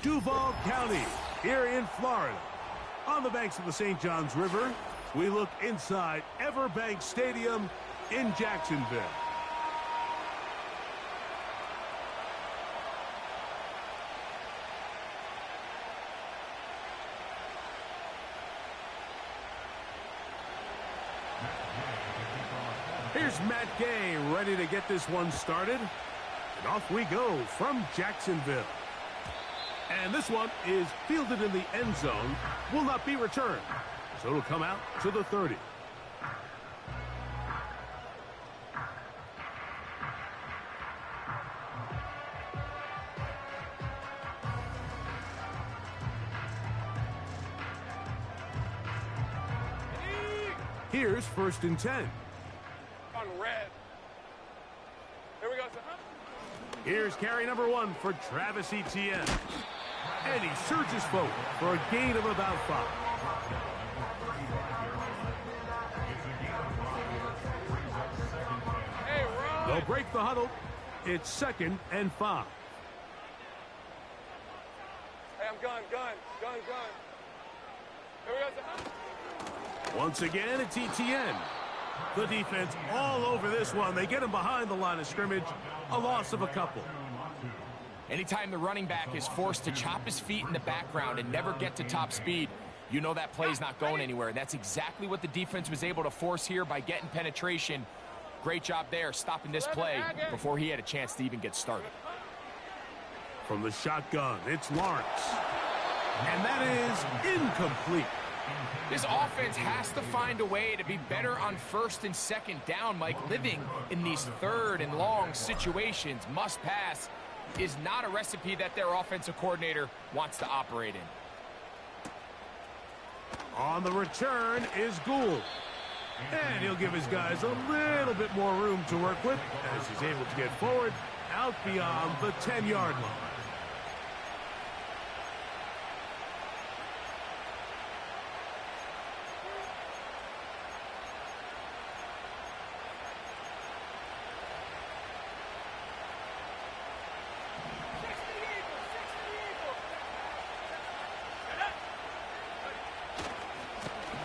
Duval County, here in Florida. On the banks of the St. Johns River, we look inside Everbank Stadium in Jacksonville. Here's Matt Gay ready to get this one started. And off we go from Jacksonville. And this one is fielded in the end zone, will not be returned. So it'll come out to the 30. Here's 1st and 10. On red. Here we go, sir. Here's carry number 1 for Travis Etienne. And he surges forward for a gain of about 5. Hey, run. They'll break the huddle. It's 2nd and 5. Hey, I'm gun. Here we go, sir. Once again, it's Etienne. The defense all over this one. They get him behind the line of scrimmage. A loss of a couple. Anytime the running back is forced to chop his feet in the background and never get to top speed, you know that play's not going anywhere. That's exactly what the defense was able to force here by getting penetration. Great job there, stopping this play before he had a chance to even get started. From the shotgun, it's Lawrence. And that is incomplete. This offense has to find a way to be better on 1st and 2nd down, Mike. Living in these 3rd and long situations, must pass, is not a recipe that their offensive coordinator wants to operate in. On the return is Gould. And he'll give his guys a little bit more room to work with as he's able to get forward out beyond the 10-yard line.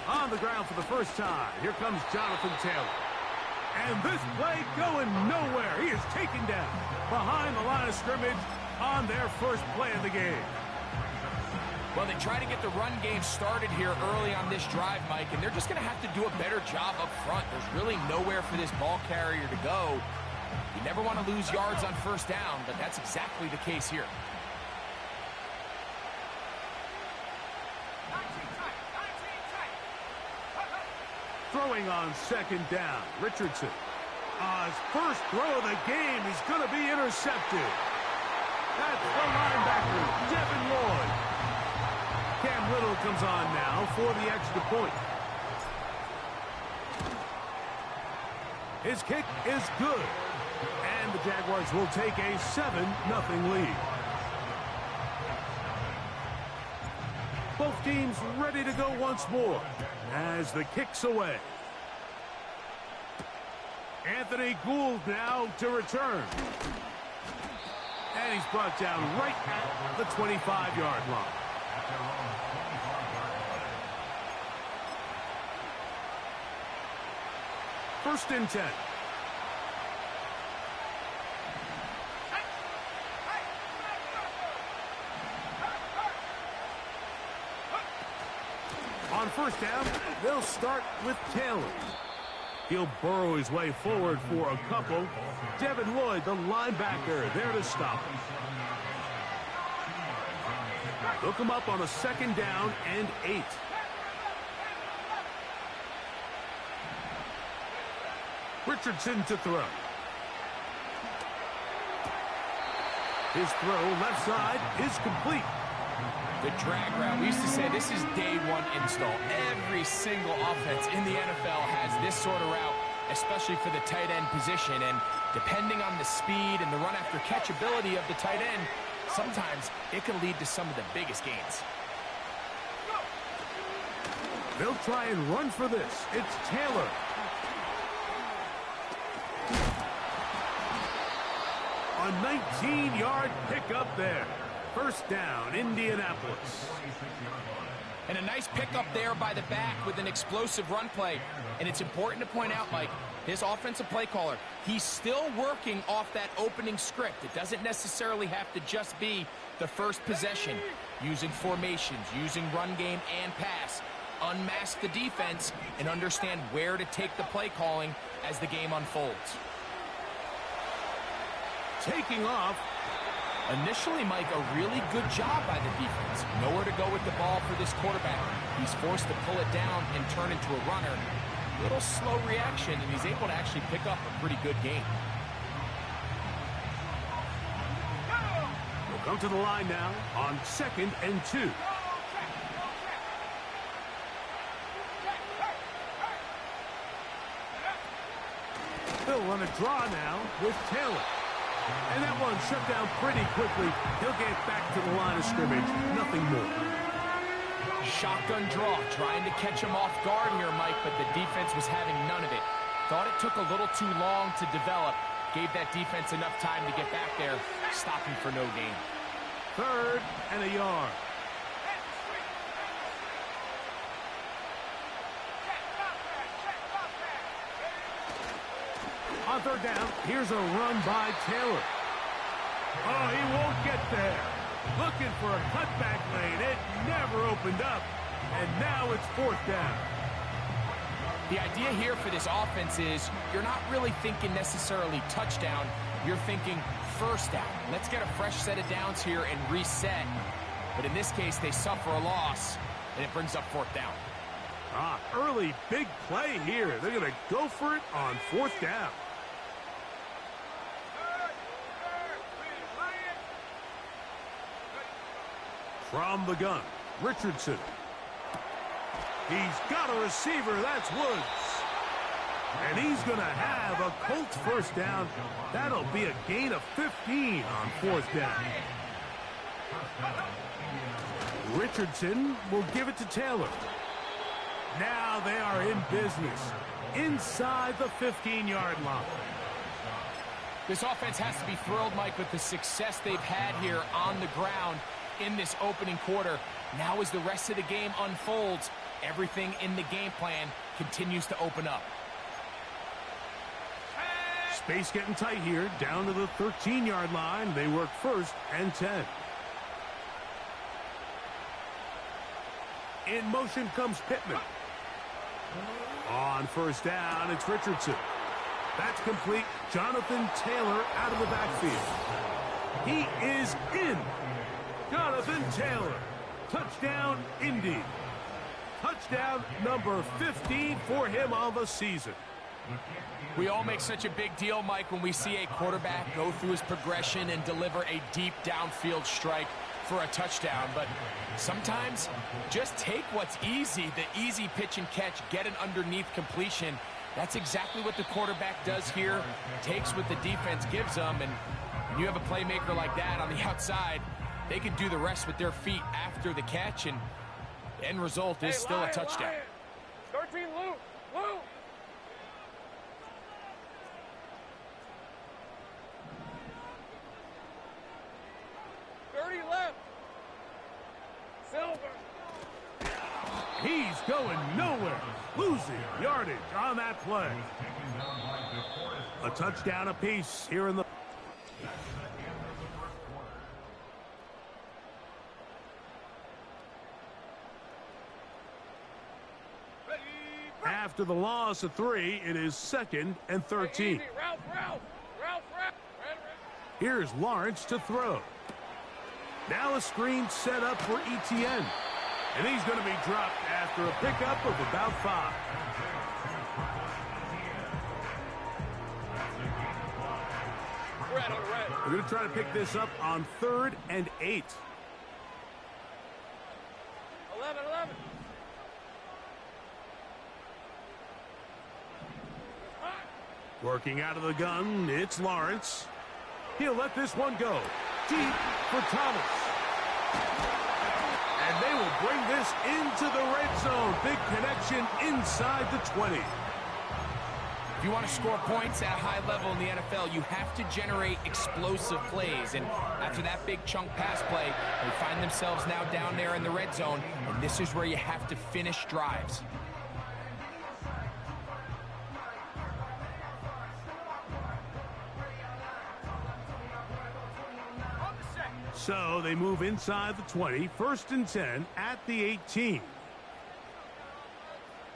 On the ground for the first time, here comes Jonathan Taylor. And this play going nowhere. He is taken down behind the line of scrimmage on their first play of the game. Well, they try to get the run game started here early on this drive, Mike, and they're just going to have to do a better job up front. There's really nowhere for this ball carrier to go. You never want to lose yards on 1st down, but that's exactly the case here. Throwing on 2nd down, Richardson. His first throw of the game, he's going to be intercepted. That's the linebacker, Devin Lloyd. Cam Little comes on now for the extra point. His kick is good. And the Jaguars will take a 7-0 lead. Both teams ready to go once more as the kick's away. Anthony Gould now to return. And he's brought down right at the 25-yard line. First and 10. On 1st down, they'll start with Taylor. He'll burrow his way forward for a couple. Devin Lloyd, the linebacker, there to stop him. Look him up on a 2nd down and 8. Richardson to throw. His throw left side is complete. The drag route, we used to say this is day 1 install. Every single offense in the NFL has this sort of route, especially for the tight end position. And depending on the speed and the run after catch ability of the tight end, sometimes it can lead to some of the biggest gains. They'll try and run for this. It's Taylor. A 19-yard pickup there. First down, Indianapolis. And a nice pickup there by the back with an explosive run play. And it's important to point out, Mike, his offensive play caller, he's still working off that opening script. It doesn't necessarily have to just be the first possession. Using formations, using run game and pass. Unmask the defense and understand where to take the play calling as the game unfolds. Taking off. Initially, Mike, a really good job by the defense. Nowhere to go with the ball for this quarterback. He's forced to pull it down and turn into a runner. Little slow reaction, and he's able to actually pick up a pretty good game. We'll come to the line now on 2nd and 2. They'll run a draw now with Taylor. And that one shut down pretty quickly. He'll get back to the line of scrimmage. Nothing more. Shotgun draw, trying to catch him off guard here, Mike, but the defense was having none of it. Thought it took a little too long to develop. Gave that defense enough time to get back there, stopping for no gain. 3rd and a yard. On 3rd down, here's a run by Taylor. Oh, he won't get there. Looking for a cutback lane. It never opened up. And now it's 4th down. The idea here for this offense is you're not really thinking necessarily touchdown. You're thinking first down. Let's get a fresh set of downs here and reset. But in this case, they suffer a loss, and it brings up 4th down. Early big play here. They're going to go for it on 4th down. From the gun, Richardson. He's got a receiver. That's Woods. And he's going to have a Colts first down. That'll be a gain of 15 on 4th down. Richardson will give it to Taylor. Now they are in business inside the 15-yard line. This offense has to be thrilled, Mike, with the success they've had here on the ground in this opening quarter. Now as the rest of the game unfolds, everything in the game plan continues to open up. Space getting tight here, down to the 13-yard line. They work 1st and 10. In motion comes Pittman. On 1st down, it's Richardson. That's complete. Jonathan Taylor out of the backfield. He is in. Jonathan Taylor. Touchdown, Indy. Touchdown number 15 for him on the season. We all make such a big deal, Mike, when we see a quarterback go through his progression and deliver a deep downfield strike for a touchdown. But sometimes just take what's easy, the easy pitch and catch, get an underneath completion. That's exactly what the quarterback does here, takes what the defense gives them, and when you have a playmaker like that on the outside, they can do the rest with their feet after the catch, and the end result is still a touchdown. 13 loop. 30 left. Silver. He's going nowhere. Losing yardage on that play. A touchdown apiece here in the... After the loss of 3, it is 2nd and 13. Ralph. Here's Lawrence to throw. Now a screen set up for Etienne. And he's going to be dropped after a pickup of about 5. Red on red. We're going to try to pick this up on 3rd and 8. 11. Working out of the gun, it's Lawrence. He'll let this one go. Deep for Thomas. And they will bring this into the red zone. Big connection inside the 20. If you want to score points at a high level in the NFL, you have to generate explosive plays. And after that big chunk pass play, they find themselves now down there in the red zone, and this is where you have to finish drives. So they move inside the 20, 1st and 10 at the 18.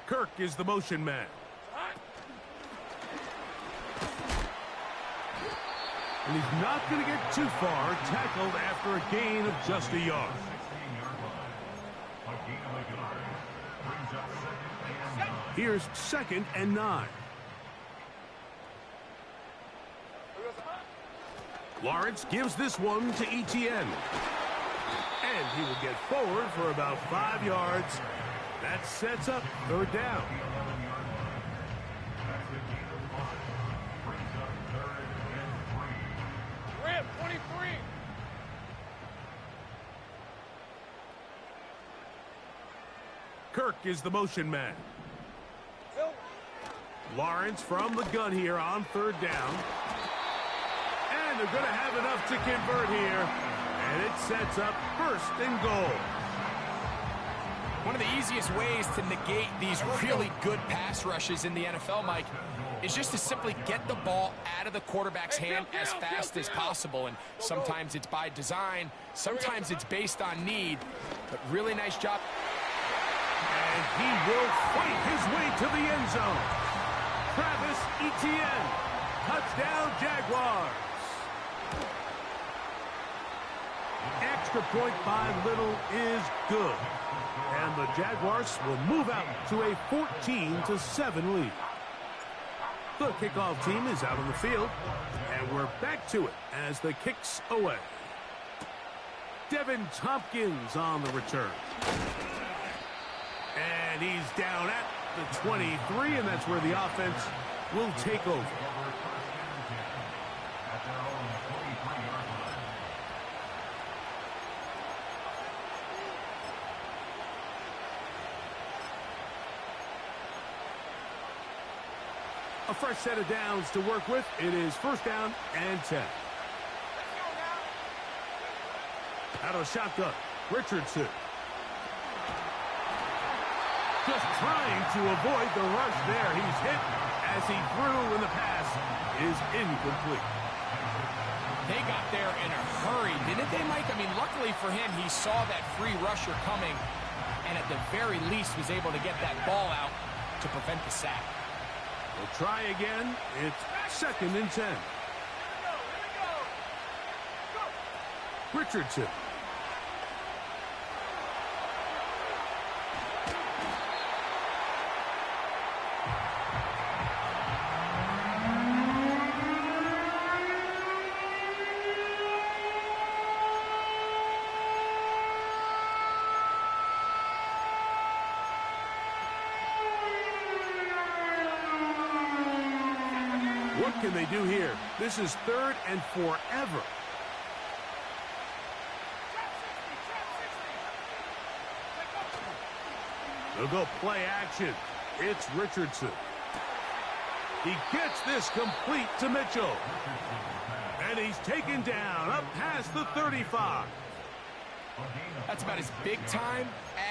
Kirk is the motion man. And he's not going to get too far, tackled after a gain of just a yard. Here's 2nd and 9. Lawrence gives this one to Etienne. And he will get forward for about 5 yards. That sets up 3rd down. Rip, 23. Kirk is the motion man. Lawrence from the gun here on 3rd down. And they're going to have enough to convert here. And it sets up 1st and goal. One of the easiest ways to negate these really good pass rushes in the NFL, Mike, is just to simply get the ball out of the quarterback's hand as fast as possible. And sometimes it's by design, sometimes it's based on need, but really nice job. And he will fight his way to the end zone. Travis Etienne, touchdown Jaguars. Extra point by Little is good. And the Jaguars will move out to a 14-7 lead. The kickoff team is out on the field, and we're back to it as the kick's away. Devin Tompkins on the return. And he's down at the 23, and that's where the offense will take over. A fresh set of downs to work with. It is 1st down and 10. Out of the shotgun, Richardson. Just trying to avoid the rush there. He's hit as he threw, and the pass is incomplete. They got there in a hurry, didn't they, Mike? I mean, luckily for him, he saw that free rusher coming, and at the very least was able to get that ball out to prevent the sack. We'll try again. It's 2nd and 10. Richardson. What can they do here? This is 3rd and forever. They'll go play action. It's Richardson. He gets this complete to Mitchell. And he's taken down up past the 35. That's about as big time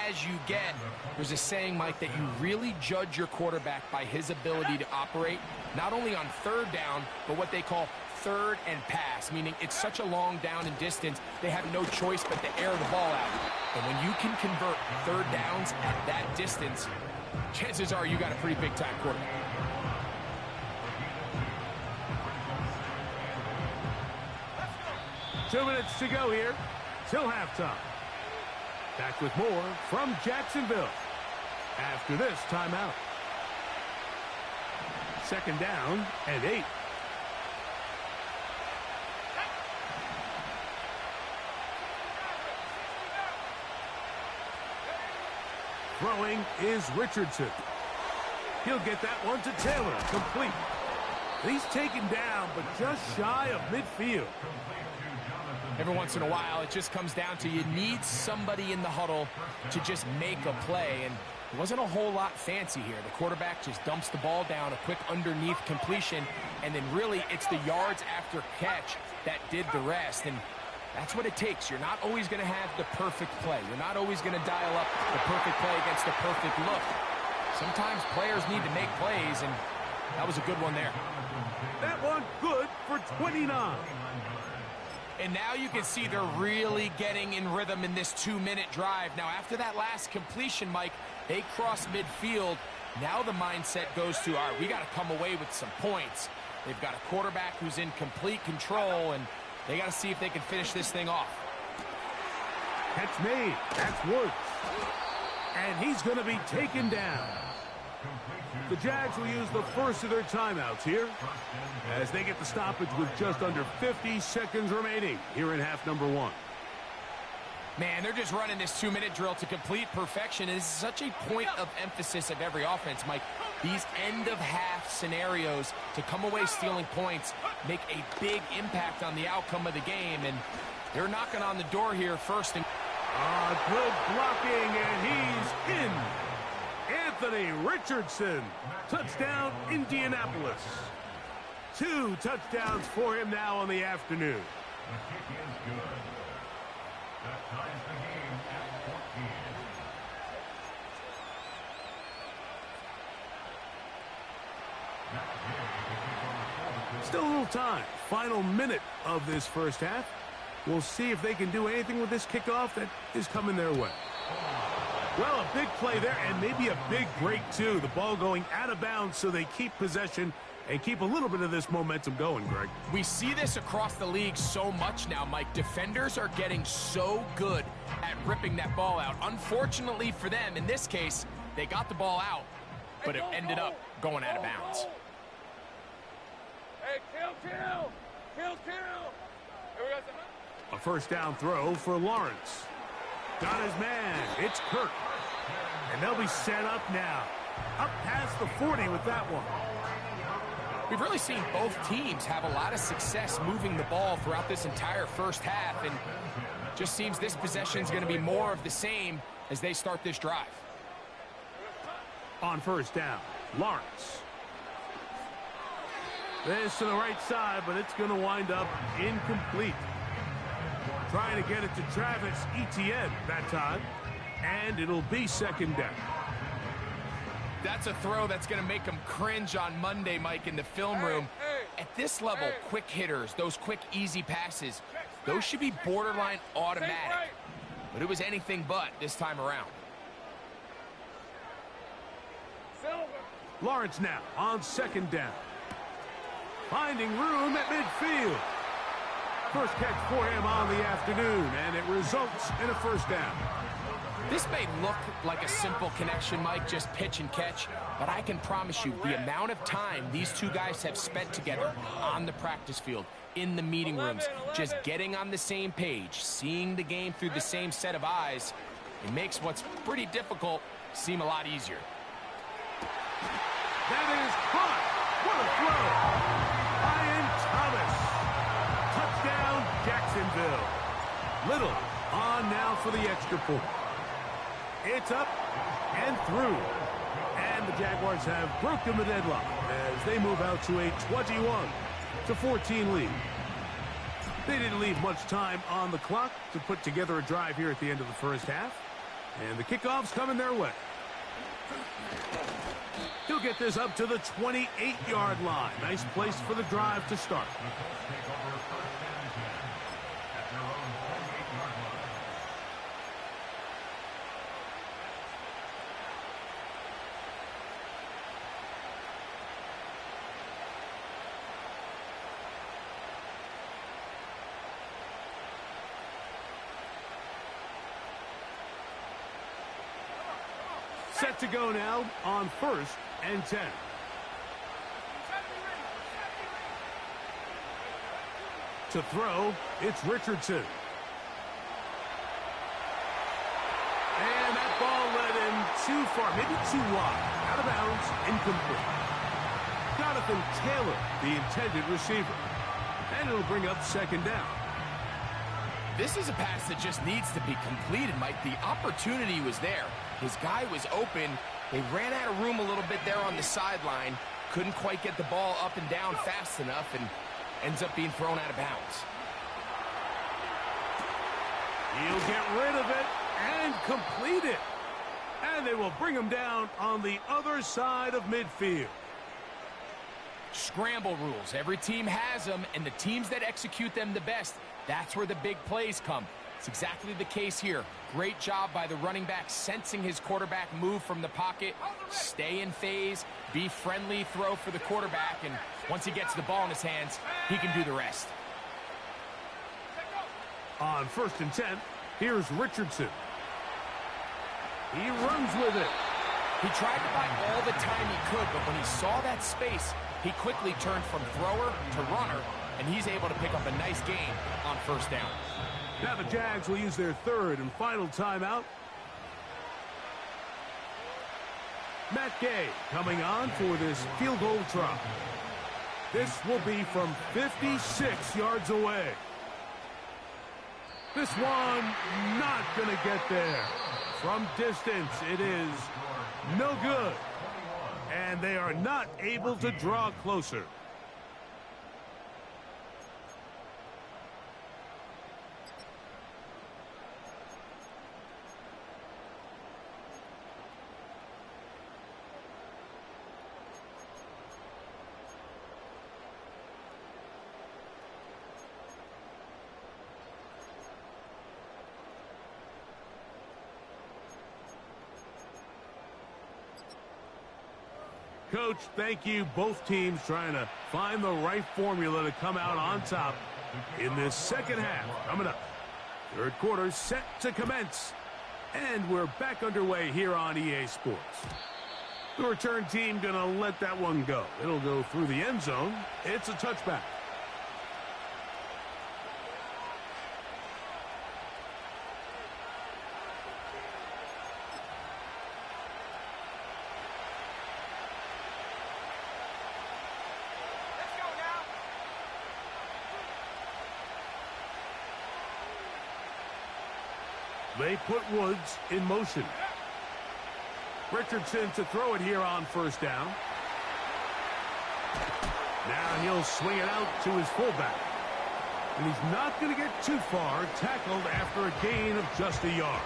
as you get. There's a saying, Mike, that you really judge your quarterback by his ability to operate, not only on 3rd down, but what they call 3rd and pass, meaning it's such a long down and distance, they have no choice but to air the ball out. And when you can convert 3rd downs at that distance, chances are you got a pretty big-time quarterback. Two minutes to go here till halftime. Back with more from Jacksonville after this timeout. 2nd down and 8. Throwing is Richardson. He'll get that one to Taylor, complete. He's taken down, but just shy of midfield. Every once in a while, it just comes down to you need somebody in the huddle to just make a play. And It wasn't a whole lot fancy here. The quarterback just dumps the ball down, a quick underneath completion, and then really it's the yards after catch that did the rest. And that's what it takes. You're not always going to have the perfect play. You're not always going to dial up the perfect play against the perfect look. Sometimes players need to make plays, and that was a good one there. That one good for 29. And now you can see they're really getting in rhythm in this 2-minute drive. Now, after that last completion, Mike, they cross midfield. Now the mindset goes to, all right, we got to come away with some points. They've got a quarterback who's in complete control, and they got to see if they can finish this thing off. Catch made. That's Woods. And he's going to be taken down. The Jags will use the first of their timeouts here as they get the stoppage with just under 50 seconds remaining here in half number 1. Man, they're just running this 2-minute drill to complete perfection. And this is such a point of emphasis of every offense, Mike. These end-of-half scenarios to come away stealing points make a big impact on the outcome of the game. And they're knocking on the door here first. And good blocking, and he's in. Anthony Richardson, touchdown Indianapolis. 2 touchdowns for him now on the afternoon. The kick is good. That ties the game at 14. Still a little time. Final minute of this first half. We'll see if they can do anything with this kickoff that is coming their way. Well, a big play there, and maybe a big break, too. The ball going out of bounds so they keep possession and keep a little bit of this momentum going, Greg. We see this across the league so much now, Mike. Defenders are getting so good at ripping that ball out. Unfortunately for them, in this case, they got the ball out, but it ended up going out of bounds. Hey, kill. Here we go. A first down throw for Lawrence. Got his man. It's Kirk. And they'll be set up now. Up past the 40 with that one. We've really seen both teams have a lot of success moving the ball throughout this entire first half, and just seems this possession is going to be more of the same as they start this drive. On first down, Lawrence. This to the right side, but it's going to wind up incomplete. Trying to get it to Travis Etienne that time, and it'll be second down. That's a throw that's going to make them cringe on Monday, Mike, in the film room. At this level, quick hitters, those quick, easy passes, those should be borderline automatic. But it was anything but this time around. Lawrence now on second down. Finding room at midfield. First catch for him on the afternoon, and it results in a first down. This may look like a simple connection, Mike, just pitch and catch, but I can promise you the amount of time these two guys have spent together on the practice field, in the meeting rooms, just getting on the same page, seeing the game through the same set of eyes, it makes what's pretty difficult seem a lot easier. That is caught. What a throw. Ryan Thomas. Touchdown, Jacksonville. Little on now for the extra point. It's up and through. And the Jaguars have broken the deadlock as they move out to a 21-14 lead. They didn't leave much time on the clock to put together a drive here at the end of the first half. And the kickoff's coming their way. He'll get this up to the 28-yard line. Nice place for the drive to start. Set to go now on first and 10. To throw, it's Richardson. And that ball led him too far, maybe too wide. Out of bounds, incomplete. Jonathan Taylor, the intended receiver. And it'll bring up second down. This is a pass that just needs to be completed, Mike. The opportunity was there. His guy was open. They ran out of room a little bit there on the sideline. Couldn't quite get the ball up and down fast enough and ends up being thrown out of bounds. He'll get rid of it and complete it. And they will bring him down on the other side of midfield. Scramble rules. Every team has them, and the teams that execute them the best, that's where the big plays come. It's exactly the case here. Great job by the running back sensing his quarterback move from the pocket, stay in phase, be friendly throw for the quarterback, and once he gets the ball in his hands, he can do the rest. On 1st and 10, here's Richardson. He runs with it. He tried to buy all the time he could, but when he saw that space, he quickly turned from thrower to runner, and he's able to pick up a nice gain on 1st down. Now the Jags will use their 3rd and final timeout. Matt Gay coming on for this field goal try. This will be from 56 yards away. This one not going to get there. From distance, it is no good. And they are not able to draw closer. Coach, thank you. Both teams trying to find the right formula to come out on top in this second half. Coming up, 3rd quarter set to commence. And we're back underway here on EA Sports. The return team going to let that one go. It'll go through the end zone. It's a touchback. They put Woods in motion. Richardson to throw it here on 1st down. Now he'll swing it out to his fullback. And he's not going to get too far, tackled after a gain of just a yard.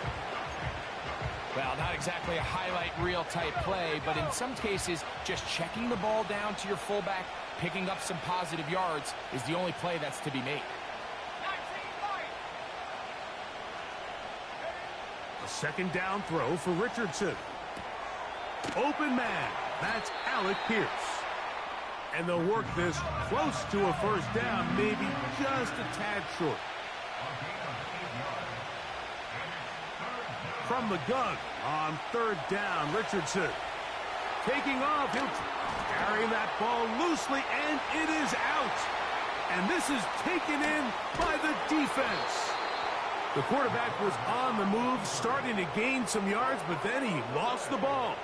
Well, not exactly a highlight reel type play, but in some cases, just checking the ball down to your fullback, picking up some positive yards is the only play that's to be made. A 2nd down throw for Richardson. Open man. That's Alec Pierce. And they'll work this close to a 1st down, maybe just a tad short. From the gun on 3rd down, Richardson. Taking off, he'll carry that ball loosely, and it is out. And this is taken in by the defense. The quarterback was on the move, starting to gain some yards, but then he lost the ball.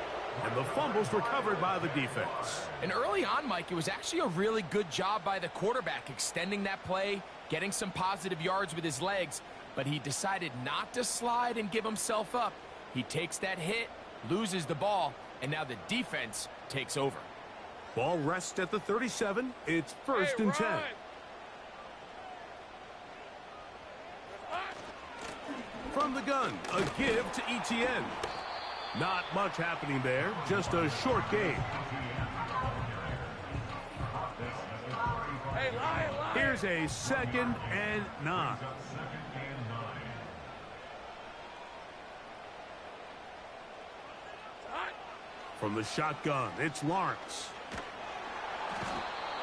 And the fumble's recovered by the defense. And early on, Mike, it was actually a really good job by the quarterback extending that play, getting some positive yards with his legs, but he decided not to slide and give himself up. He takes that hit, loses the ball, and now the defense takes over. Ball rests at the 37. It's 1st and 10. From the gun, a give to Etienne. Not much happening there, just a short gain. Here's a 2nd and 9. From the shotgun, it's Lawrence.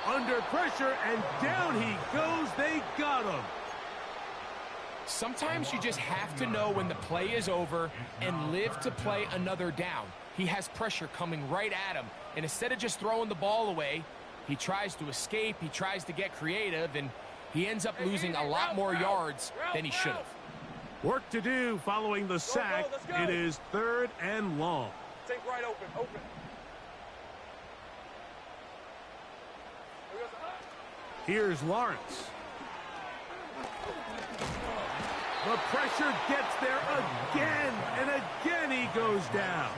Under pressure, and down he goes. They got him. Sometimes you just have to know when the play is over and live to play another down. He has pressure coming right at him, and instead of just throwing the ball away, he tries to escape, he tries to get creative, and he ends up losing a lot more yards than he should have. Work to do following the sack. It is 3rd and long. Take right open. Here's Lawrence. The pressure gets there again, and again he goes down.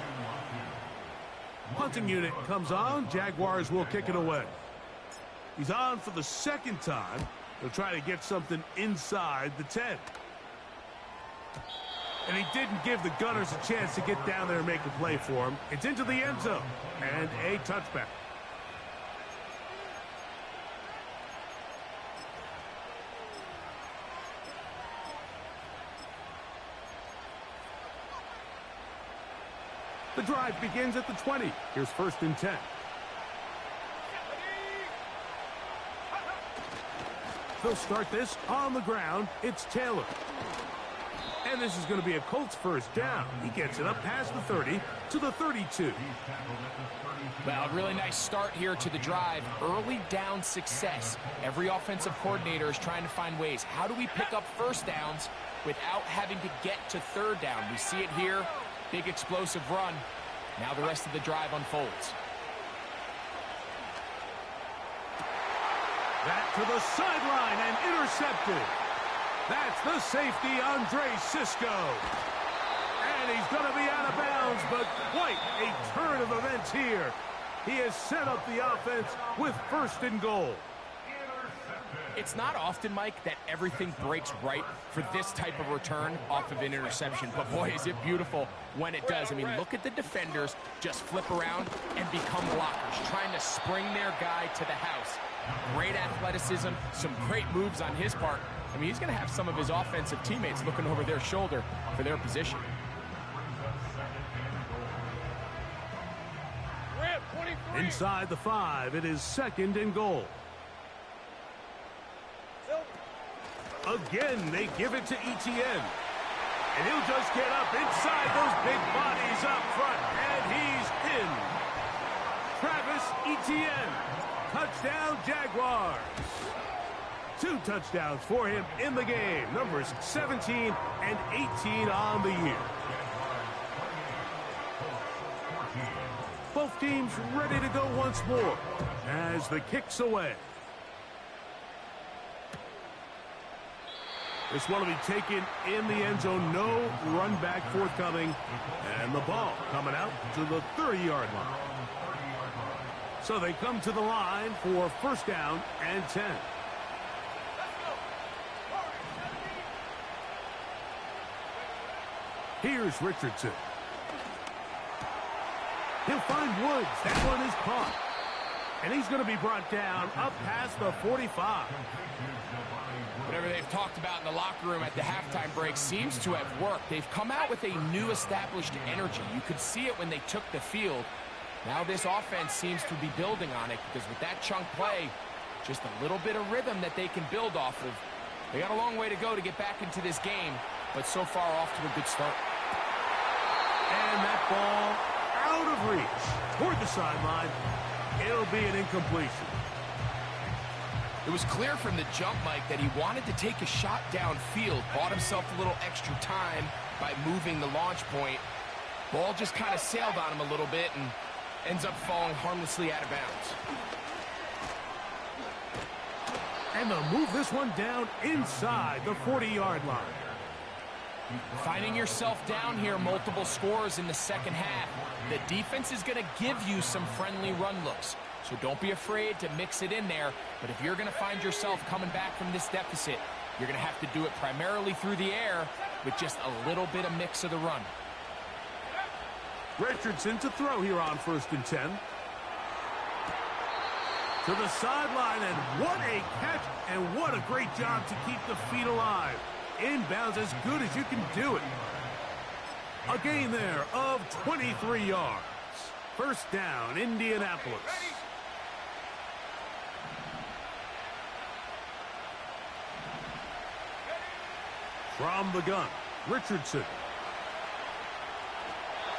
Punting unit comes on. Jaguars will kick it away. He's on for the second time. He'll try to get something inside the 10. And he didn't give the Gunners a chance to get down there and make a play for him. It's into the end zone and a touchback. The drive begins at the 20. Here's 1st and 10. They'll start this on the ground. It's Taylor. And this is going to be a Colts first down. He gets it up past the 30 to the 32. Well, really nice start here to the drive. Early down success. Every offensive coordinator is trying to find ways. How do we pick up first downs without having to get to 3rd down? We see it here. Big explosive run. Now the rest of the drive unfolds. That to the sideline and intercepted. That's the safety, Andre Cisco. And he's going to be out of bounds, but quite a turn of events here. He has set up the offense with 1st and goal. It's not often, Mike, that everything breaks right for this type of return off of an interception. But, boy, is it beautiful when it does. I mean, look at the defenders just flip around and become blockers, trying to spring their guy to the house. Great athleticism, some great moves on his part. I mean, he's going to have some of his offensive teammates looking over their shoulder for their position. Inside the 5, it is 2nd and goal. Again, they give it to Etienne. And he'll just get up inside those big bodies up front. And he's in. Travis Etienne. Touchdown, Jaguars. 2 touchdowns for him in the game. Numbers 17 and 18 on the year. Both teams ready to go once more as the kick's away. This one will be taken in the end zone. No run back forthcoming. And the ball coming out to the 30-yard line. So they come to the line for 1st down and 10. Here's Richardson. He'll find Woods. That one is caught. And he's going to be brought down up past the 45. Whatever they've talked about in the locker room at the halftime break seems to have worked. They've come out with a new established energy. You could see it when they took the field. Now this offense seems to be building on it because with that chunk play, just a little bit of rhythm that they can build off of. They got a long way to go to get back into this game, but so far off to a good start. And that ball out of reach toward the sideline. It'll be an incompletion. It was clear from the jump, Mike, that he wanted to take a shot downfield, bought himself a little extra time by moving the launch point. Ball just kind of sailed on him a little bit and ends up falling harmlessly out of bounds. And they'll move this one down inside the 40-yard line. Finding yourself down here multiple scores in the second half, the defense is going to give you some friendly run looks. So don't be afraid to mix it in there. But if you're going to find yourself coming back from this deficit, you're going to have to do it primarily through the air with just a little bit of mix of the run. Richardson to throw here on 1st and 10. To the sideline, and what a catch, and what a great job to keep the feet alive. Inbounds as good as you can do it. A gain there of 23 yards. 1st down, Indianapolis. From the gun, Richardson.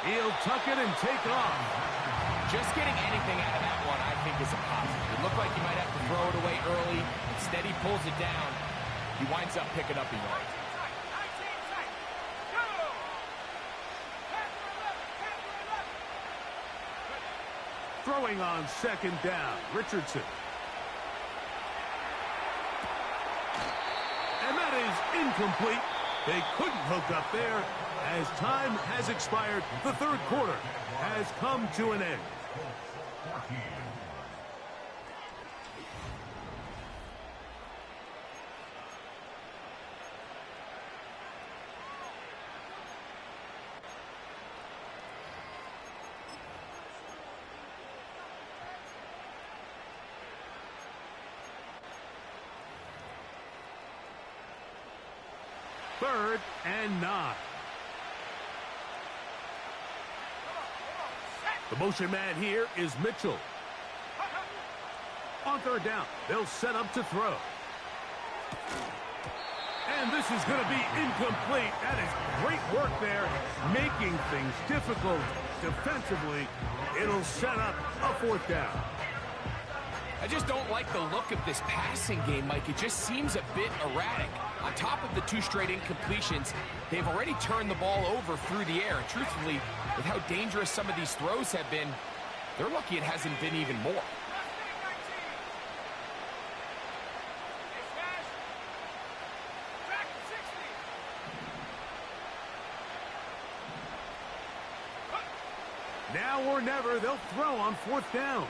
He'll tuck it and take off. Just getting anything out of that one, I think, is a positive. It looked like he might have to throw it away early. Instead, he pulls it down. He winds up picking up a yard. Throwing on 2nd down, Richardson. And that is incomplete. They couldn't hook up there as time has expired. The third quarter has come to an end. Third and 9. The motion man here is Mitchell. On third down, they'll set up to throw. And this is going to be incomplete. That is great work there, making things difficult defensively. It'll set up a fourth down. I just don't like the look of this passing game, Mike. It just seems a bit erratic. On top of the 2 straight incompletions, they've already turned the ball over through the air. And truthfully, with how dangerous some of these throws have been, they're lucky it hasn't been even more. Now or never, they'll throw on fourth down.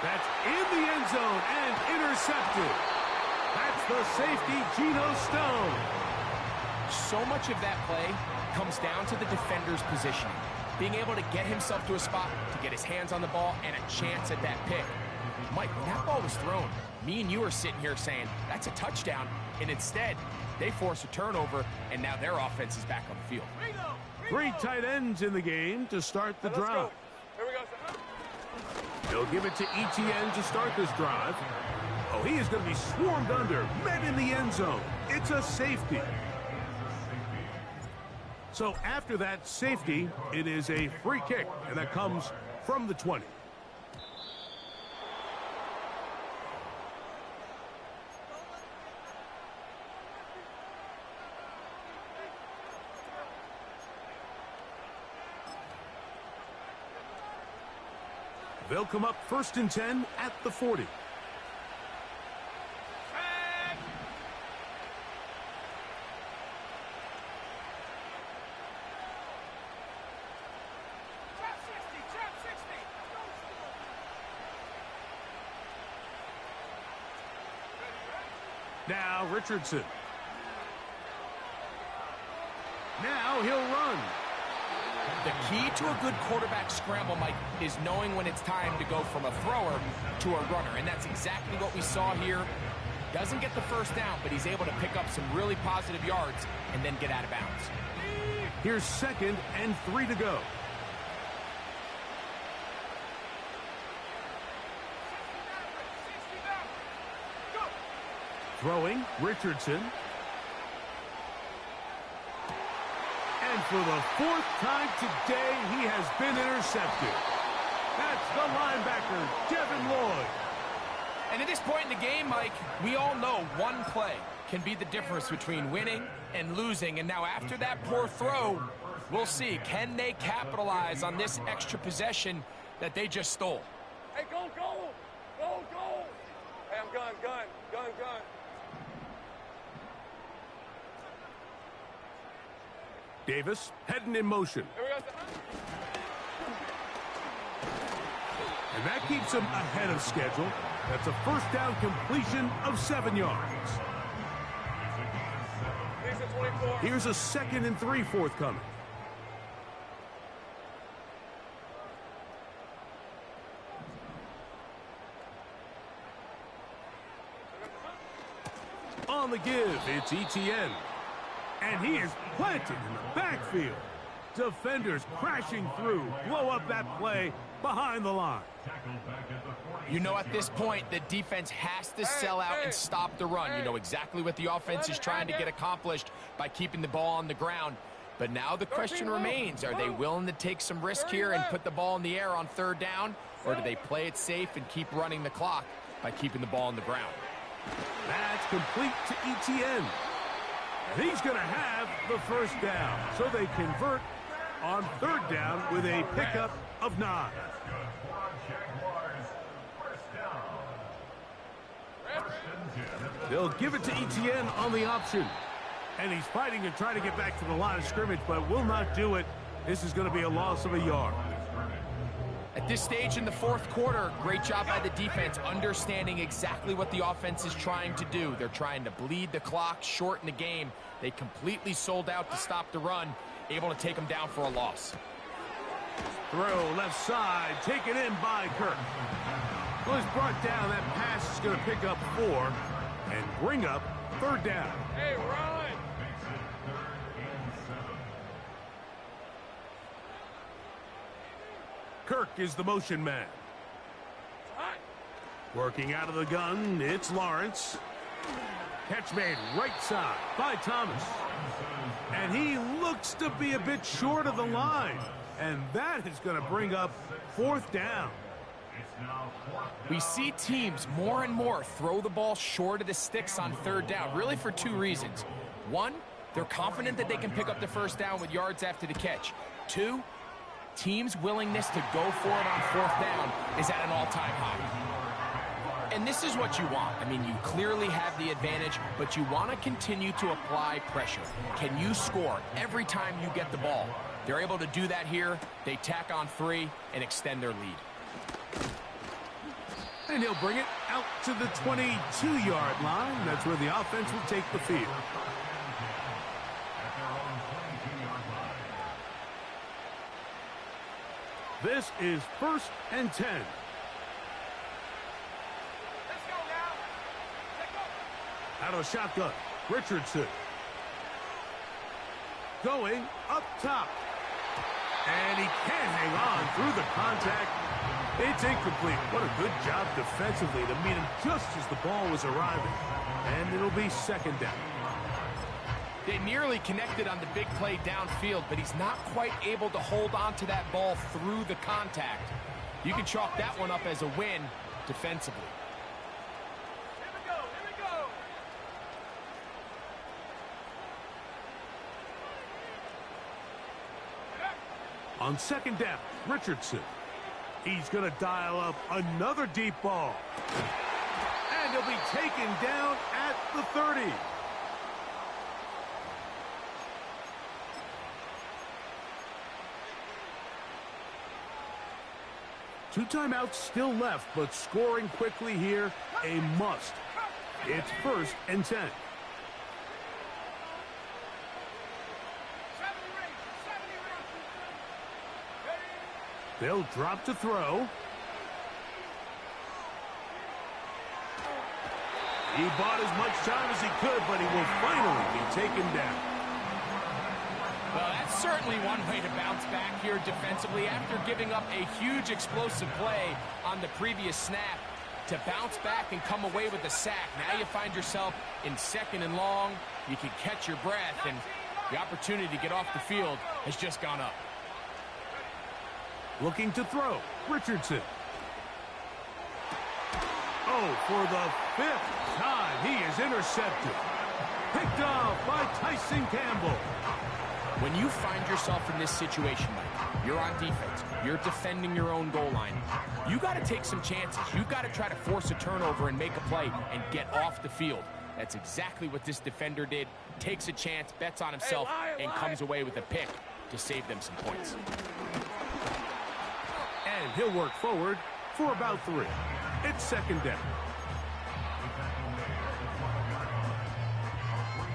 That's in the end zone and intercepted. That's the safety, Geno Stone. So much of that play comes down to the defender's positioning. Being able to get himself to a spot, to get his hands on the ball, and a chance at that pick. Mike, when that ball was thrown, me and you are sitting here saying, that's a touchdown. And instead, they force a turnover, and now their offense is back on the field. 3 tight ends in the game to start the drive. Here we go, sir. They'll give it to Etienne to start this drive. Oh, he is going to be swarmed under, met in the end zone. It's a safety. So after that safety, it is a free kick, and that comes from the 20. They'll come up 1st and 10 at the 40. Now Richardson. Now he'll run. The key to a good quarterback scramble, Mike, is knowing when it's time to go from a thrower to a runner. And that's exactly what we saw here. Doesn't get the first down, but he's able to pick up some really positive yards and then get out of bounds. Here's 2nd and 3 to go. Throwing, Richardson. And for the 4th time today, he has been intercepted. That's the linebacker, Devin Lloyd. And at this point in the game, Mike, we all know one play can be the difference between winning and losing. And now after that poor throw, we'll see, can they capitalize on this extra possession that they just stole? Hey, go, go! Go, go! Hey, I'm gun. Davis heading in motion. Here we go. And that keeps him ahead of schedule. That's a 1st down completion of 7 yards. Here's a 2nd and 3 forthcoming. On the give, it's Etienne. And he is planted in the backfield. Defenders crashing through, blow up that play behind the line. You know, at this point, the defense has to sell out and stop the run. You know exactly what the offense is trying to get accomplished by keeping the ball on the ground. But now the question remains, are they willing to take some risk here and put the ball in the air on 3rd down? Or do they play it safe and keep running the clock by keeping the ball on the ground? That's complete to Etienne. And he's going to have the 1st down. So they convert on 3rd down with a pickup of 9. That's good for our Jaguars. First down. First and 10 at the They'll give it to Etienne on the option. And he's fighting to try to get back to the line of scrimmage, but will not do it. This is going to be a loss of a yard. At this stage in the fourth quarter, great job by the defense, understanding exactly what the offense is trying to do. They're trying to bleed the clock, shorten the game. They completely sold out to stop the run, able to take them down for a loss. Throw left side, taken in by Kirk. Well, he's brought down. That pass is going to pick up 4 and bring up third down. Hey, run! makes it 3rd and 7. Kirk is the motion man. Hot. Working out of the gun, it's Lawrence. Catch made right side by Thomas. And he looks to be a bit short of the line. And that is going to bring up 4th down. It's now 4th down. We see teams more and more throw the ball short of the sticks on 3rd down, really for 2 reasons. 1, they're confident that they can pick up the first down with yards after the catch. 2, teams' willingness to go for it on 4th down is at an all-time high. And this is what you want. I mean, you clearly have the advantage, but you want to continue to apply pressure. Can you score every time you get the ball? They're able to do that here. They tack on 3 and extend their lead. And he'll bring it out to the 22-yard line. That's where the offense will take the field. At their own 22-yard line. This is 1st and 10. Let's go now. Let's go. Out of shotgun, Richardson. Going up top. And he can't hang on through the contact. It's incomplete. What a good job defensively to meet him just as the ball was arriving. And it'll be 2nd down. They nearly connected on the big play downfield, but he's not quite able to hold on to that ball through the contact. You can chalk that one up as a win defensively. Here we go. Here we go. On 2nd down, Richardson. He's going to dial up another deep ball. And he'll be taken down at the 30. Two timeouts still left, but scoring quickly here, a must. It's 1st and 10. 70 range. 70 range. Ready? They'll drop to throw. He bought as much time as he could, but he will finally be taken down. Well, that's certainly one way to bounce back here defensively after giving up a huge explosive play on the previous snap. To bounce back and come away with a sack. Now you find yourself in 2nd and long. You can catch your breath, and the opportunity to get off the field has just gone up. Looking to throw, Richardson. Oh, for the 5th time, he is intercepted. Picked off by Tyson Campbell. When you find yourself in this situation, Mike, you're on defense, you're defending your own goal line, you got to take some chances. You've got to try to force a turnover and make a play and get off the field. That's exactly what this defender did. Takes a chance, bets on himself, and comes away with a pick to save them some points. And he'll work forward for about 3. It's 2nd down.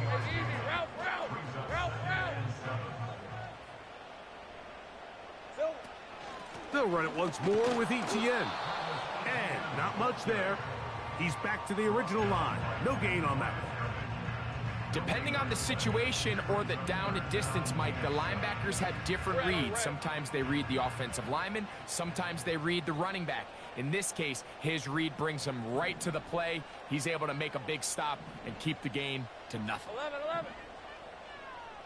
Hey, easy. Route. Silver. They'll run it once more with Etienne. And not much there. He's back to the original line. No gain on that one. Depending on the situation or the down and distance, Mike, the linebackers have different reads. Sometimes they read the offensive lineman. Sometimes they read the running back. In this case, his read brings him right to the play. He's able to make a big stop and keep the gain to nothing. 11.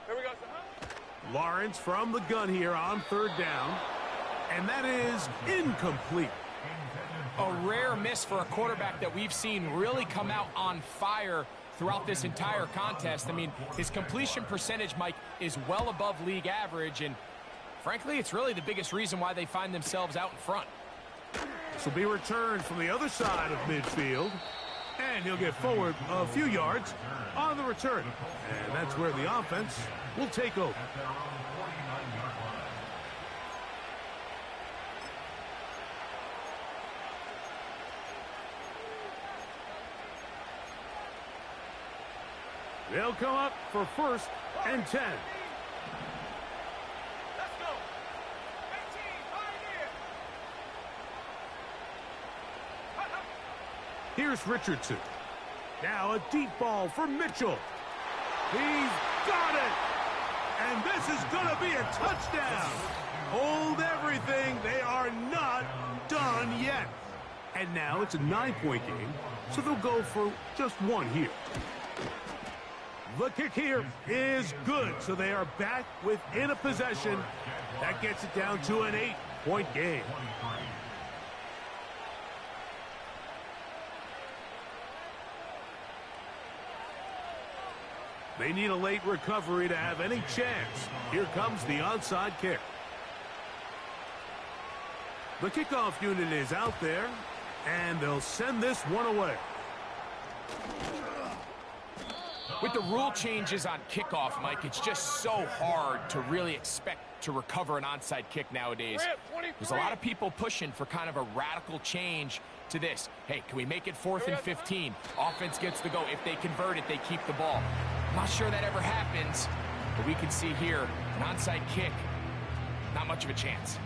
Here we go, son. Lawrence from the gun here on 3rd down. And that is incomplete. A rare miss for a quarterback that we've seen really come out on fire throughout this entire contest. I mean, his completion percentage, Mike, is well above league average, and Frankly, it's really the biggest reason why they find themselves out in front. This will be returned from the other side of midfield. And he'll get forward a few yards on the return. And that's where the offense will take over. They'll come up for 1st and 10. Let's go. 18, Here's Richardson. Now a deep ball for Mitchell. He's got it. And this is going to be a touchdown. Hold everything. They are not done yet. And now it's a 9-point game, so they'll go for just 1 here. The kick here is good, so they are back within a possession. That gets it down to an 8-point game. They need a late recovery to have any chance. Here comes the onside kick. The kickoff unit is out there, and they'll send this one away. With the rule changes on kickoff, Mike, it's just so hard to really expect to recover an onside kick nowadays. There's a lot of people pushing for kind of a radical change to this. Hey, can we make it 4th and 15? Offense gets the go. If they convert it, they keep the ball. I'm not sure that ever happens, but we can see here an onside kick, not much of a chance.